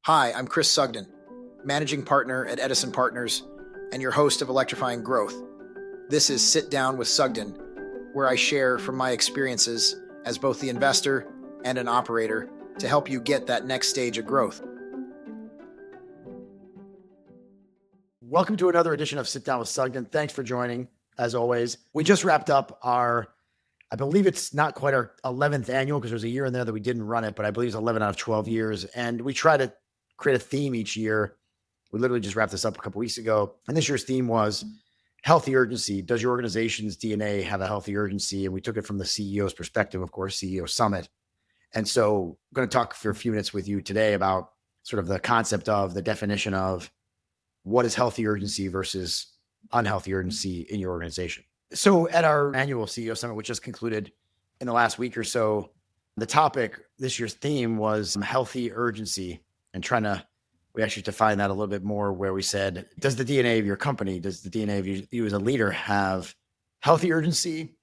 Hi, I'm Chris Sugden, Managing Partner at Edison Partners and your host of Electrifying Growth. This is Sit Down with Sugden, where I share from my experiences as both the investor and an operator to help you get that next stage of growth. Welcome to another edition of Sit Down with Sugden. Thanks for joining, as always. We just wrapped up I believe it's not quite our 11th annual because there's a year in there that we didn't run it, but I believe it's 11 out of 12 years. And we try to create a theme each year. We literally just wrapped this up a couple weeks ago. And this year's theme was healthy urgency. Does your organization's DNA have a healthy urgency? And we took it from the CEO's perspective, of course, CEO Summit. And so I'm going to talk for a few minutes with you today about sort of the concept of the definition of what is healthy urgency versus unhealthy urgency in your organization. So at our annual CEO Summit, which just concluded in the last week or so, the topic, this year's theme was healthy urgency, and we actually defined that a little bit more, where we said, does the DNA of your company, does the DNA of you as a leader have healthy urgency,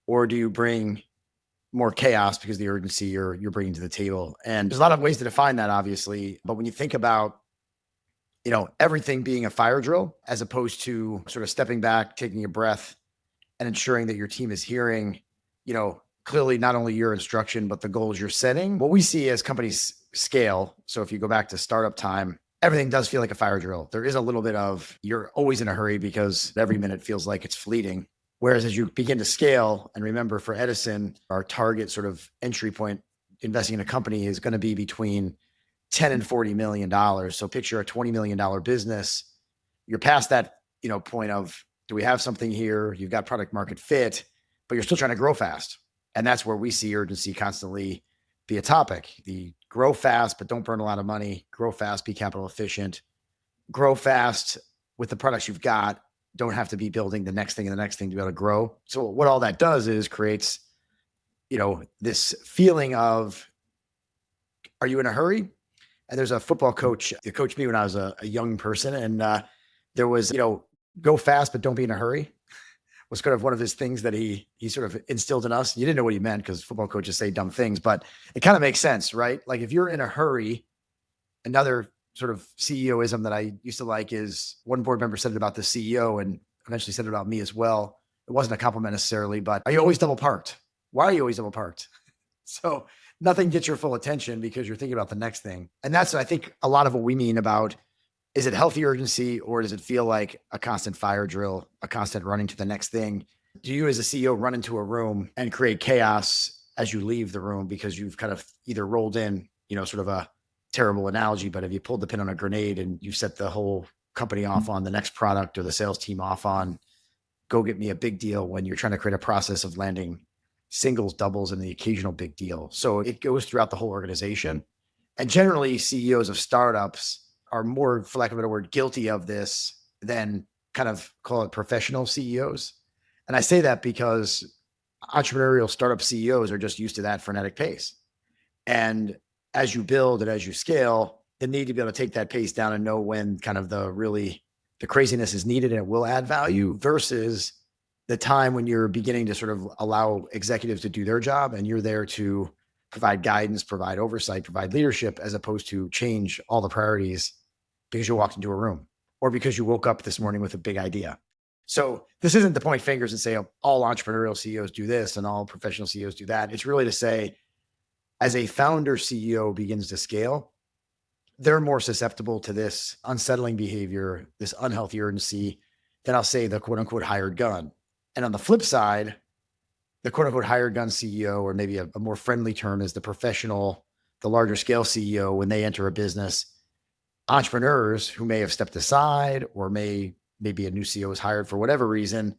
or do you bring more chaos because of the urgency you're bringing to the table? And there's a lot of ways to define that, obviously. But when you think about everything being a fire drill, as opposed to sort of stepping back, taking a breath, and ensuring that your team is hearing, clearly not only your instruction, but the goals you're setting. What we see as companies scale, so if you go back to startup time, everything does feel like a fire drill. There is a little bit of, you're always in a hurry because every minute feels like it's fleeting. Whereas as you begin to scale, and remember for Edison, our target sort of entry point investing in a company is going to be between $10 and $40 million. So picture a $20 million business. You're past that, point of, do we have something here? You've got product market fit, but you're still trying to grow fast. And that's where we see urgency constantly be a topic. The grow fast, but don't burn a lot of money. Grow fast, be capital efficient. Grow fast with the products you've got. Don't have to be building the next thing and the next thing to be able to grow. So what all that does is creates, this feeling of, are you in a hurry? And there's a football coach that coached me when I was a young person. And there was, go fast, but don't be in a hurry, was kind of one of his things that he sort of instilled in us. You didn't know what he meant because football coaches say dumb things, but it kind of makes sense, right? Like if you're in a hurry, another sort of CEOism that I used to like is, one board member said it about the CEO and eventually said it about me as well. It wasn't a compliment necessarily, but are you always double parked? Why are you always double parked? So nothing gets your full attention because you're thinking about the next thing. And that's, I think, a lot of what we mean about, is it healthy urgency, or does it feel like a constant fire drill, a constant running to the next thing? Do you as a CEO run into a room and create chaos as you leave the room because you've kind of either rolled in, sort of a terrible analogy, but have you pulled the pin on a grenade and you set the whole company off on the next product, or the sales team off on go get me a big deal, when you're trying to create a process of landing singles, doubles, and the occasional big deal? So it goes throughout the whole organization. And generally CEOs of startups are more, for lack of a better word, guilty of this than kind of call it professional CEOs. And I say that because entrepreneurial startup CEOs are just used to that frenetic pace. And as you build and as you scale, the need to be able to take that pace down and know when kind of the craziness is needed and it will add value, versus the time when you're beginning to sort of allow executives to do their job and you're there to provide guidance, provide oversight, provide leadership, as opposed to change all the priorities because you walked into a room or because you woke up this morning with a big idea. So this isn't to point fingers and say, oh, all entrepreneurial CEOs do this and all professional CEOs do that. It's really to say, as a founder CEO begins to scale, they're more susceptible to this unsettling behavior, this unhealthy urgency, than I'll say the quote unquote hired gun. And on the flip side, the quote unquote hired gun CEO, or maybe a more friendly term, is the professional, the larger scale CEO. When they enter a business, entrepreneurs who may have stepped aside, or maybe a new CEO is hired for whatever reason,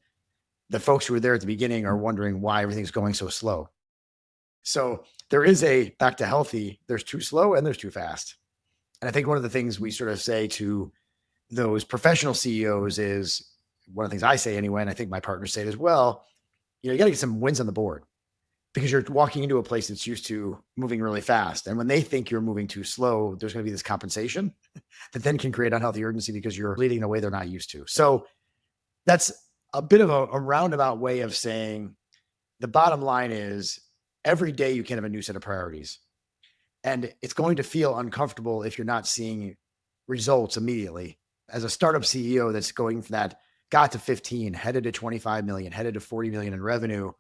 the folks who were there at the beginning are wondering why everything's going so slow. So there is back to healthy, there's too slow and there's too fast. And I think one of the things we sort of say to those professional CEOs is, one of the things I say anyway, and I think my partners say it as well, you got to get some wins on the board, because you're walking into a place that's used to moving really fast. And when they think you're moving too slow, there's going to be this compensation that then can create unhealthy urgency because you're leading in a way they're not used to. So that's a bit of a roundabout way of saying the bottom line is, every day you can have a new set of priorities. And it's going to feel uncomfortable if you're not seeing results immediately. As a startup CEO that's going from that, got to 15, headed to 25 million, headed to 40 million in revenue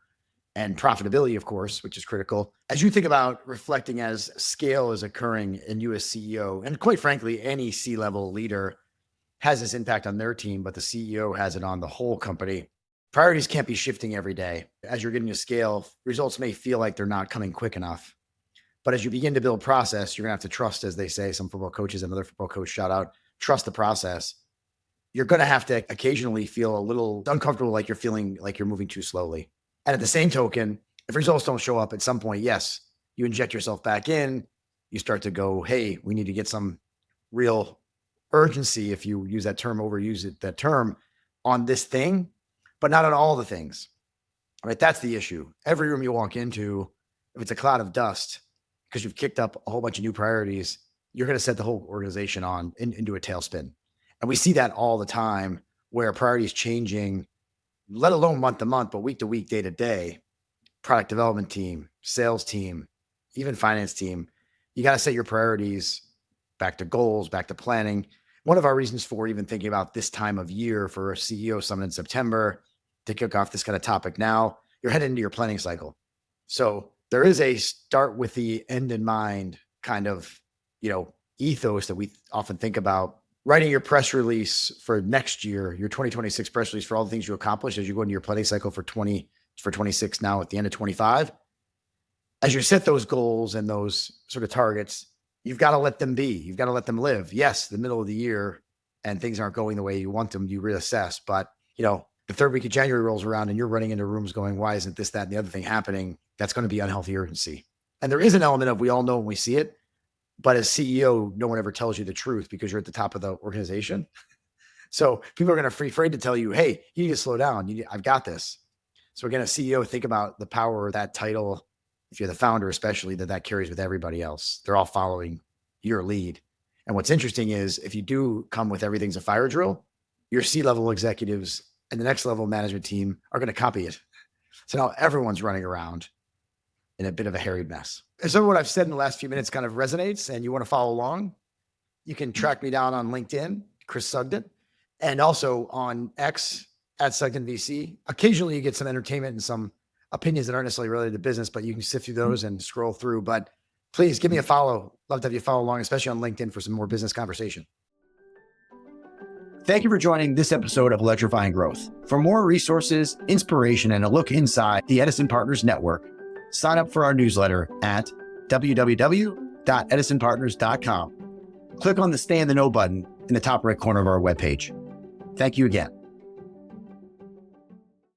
and profitability, of course, which is critical. As you think about reflecting as scale is occurring in you as CEO, and quite frankly, any C-level leader has this impact on their team, but the CEO has it on the whole company. Priorities can't be shifting every day. As you're getting to scale, results may feel like they're not coming quick enough. But as you begin to build process, you're going to have to trust, as they say, some football coaches, another football coach shout out, trust the process. You're going to have to occasionally feel a little uncomfortable, like you're feeling like you're moving too slowly. And at the same token, if results don't show up at some point, yes, you inject yourself back in, you start to go, hey, we need to get some real urgency, if you use that term, overuse it, that term, on this thing, but not on all the things, right? That's the issue. Every room you walk into, if it's a cloud of dust, because you've kicked up a whole bunch of new priorities, you're going to set the whole organization into a tailspin. And we see that all the time where priorities changing, let alone month to month, but week to week, day to day, product development team, sales team, even finance team. You got to set your priorities back to goals, back to planning. One of our reasons for even thinking about this time of year for a CEO summit in September to kick off this kind of topic now, you're heading into your planning cycle. So there is a start with the end in mind kind of, ethos that we often think about. Writing your press release for next year, your 2026 press release for all the things you accomplished as you go into your planning cycle for 26 now at the end of 25. As you set those goals and those sort of targets, you've got to let them be. You've got to let them live. Yes, the middle of the year and things aren't going the way you want them, you reassess. But, the third week of January rolls around and you're running into rooms going, why isn't this, that, and the other thing happening? That's going to be unhealthy urgency. And there is an element of, we all know when we see it, but as CEO, no one ever tells you the truth because you're at the top of the organization. So people are going to be afraid to tell you, hey, you need to slow down. I've got this. So again, a CEO, think about the power of that title. If you're the founder, especially, that carries with everybody else. They're all following your lead. And what's interesting is if you do come with everything's a fire drill, your C-level executives and the next level management team are going to copy it. So now everyone's running around in a bit of a harried mess. And so what I've said in the last few minutes kind of resonates and you want to follow along, you can track me down on LinkedIn, Chris Sugden, and also on X at Sugden VC. Occasionally you get some entertainment and some opinions that aren't necessarily related to business, but you can sift through those and scroll through. But please give me a follow. Love to have you follow along, especially on LinkedIn for some more business conversation. Thank you for joining this episode of Electrifying Growth. For more resources, inspiration, and a look inside the Edison Partners Network, sign up for our newsletter at www.edisonpartners.com. Click on the Stay in the Know button in the top right corner of our webpage. Thank you again.